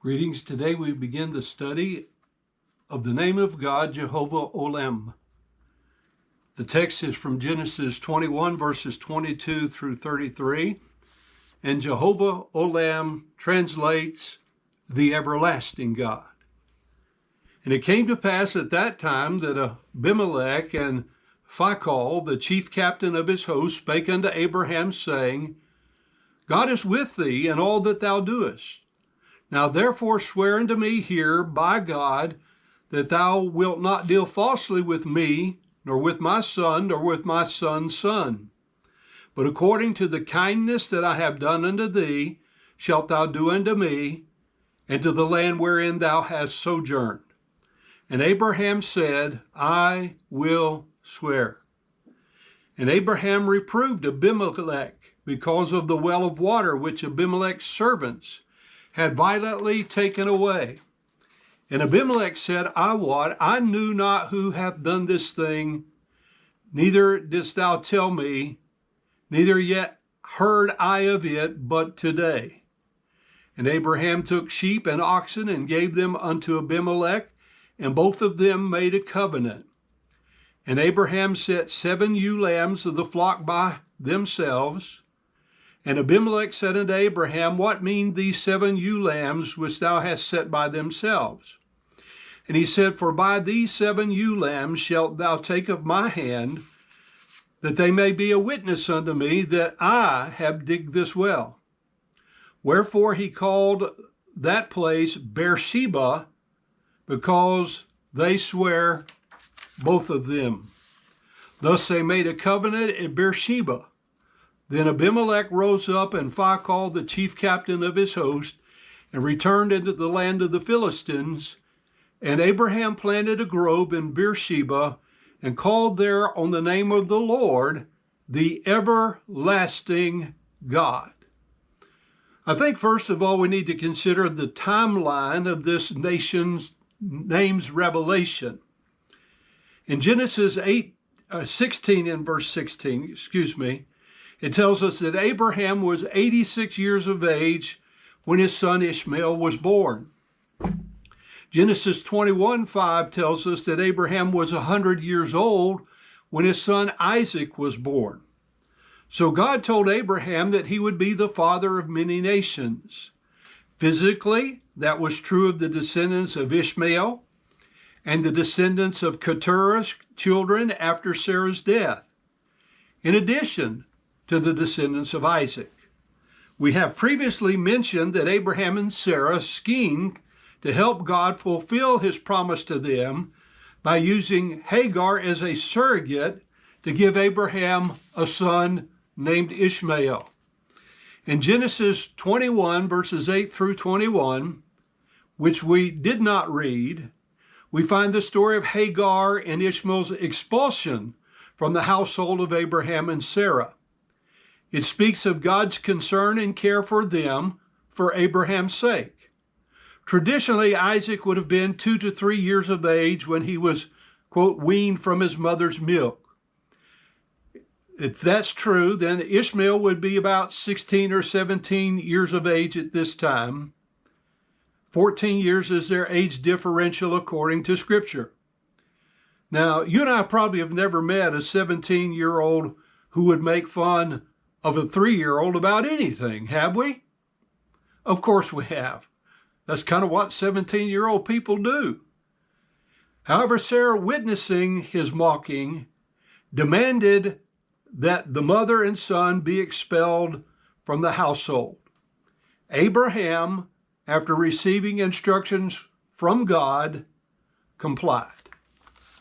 Greetings. Today we begin the study of the name of God, Jehovah Olam. The text is from Genesis 21, verses 22 through 33, and Jehovah Olam translates the everlasting God. And it came to pass at that time that Abimelech and Phicol, the chief captain of his host, spake unto Abraham, saying, God is with thee in all that thou doest. Now therefore swear unto me here by God that thou wilt not deal falsely with me, nor with my son, nor with my son's son. But according to the kindness that I have done unto thee, shalt thou do unto me, and to the land wherein thou hast sojourned. And Abraham said, I will swear. And Abraham reproved Abimelech because of the well of water which Abimelech's servants had violently taken away. And Abimelech said, I knew not who hath done this thing, neither didst thou tell me, neither yet heard I of it but today. And Abraham took sheep and oxen and gave them unto Abimelech, and both of them made a covenant. And Abraham set 7 ewe lambs of the flock by themselves. And Abimelech said unto Abraham, What mean these 7 ewe lambs which thou hast set by themselves? And he said, For by these 7 ewe lambs shalt thou take of my hand, that they may be a witness unto me that I have digged this well. Wherefore he called that place Beersheba, because they swear both of them. Thus they made a covenant at Beersheba. Then Abimelech rose up, and Phicol, the chief captain of his host, and returned into the land of the Philistines. And Abraham planted a grove in Beersheba, and called there on the name of the Lord, the everlasting God. I think first of all we need to consider the timeline of this nation's name's revelation. In Genesis 16 and verse 16, it tells us that Abraham was 86 years of age when his son Ishmael was born. Genesis 21:5 tells us that Abraham was 100 years old when his son Isaac was born. So God told Abraham that he would be the father of many nations. Physically, that was true of the descendants of Ishmael and the descendants of Keturah's children after Sarah's death. In addition to the descendants of Isaac. We have previously mentioned that Abraham and Sarah schemed to help God fulfill his promise to them by using Hagar as a surrogate to give Abraham a son named Ishmael. In Genesis 21, verses 8 through 21, which we did not read, we find the story of Hagar and Ishmael's expulsion from the household of Abraham and Sarah. It speaks of God's concern and care for them for Abraham's sake. Traditionally, Isaac would have been 2 to 3 years of age when he was, quote, weaned from his mother's milk. If that's true, then Ishmael would be about 16 or 17 years of age at this time. 14 years is their age differential according to Scripture. Now, you and I probably have never met a 17-year-old who would make fun of a 3-year-old about anything, have we? Of course we have. That's kind of what 17-year-old people do. However, Sarah, witnessing his mocking, demanded that the mother and son be expelled from the household. Abraham, after receiving instructions from God, complied.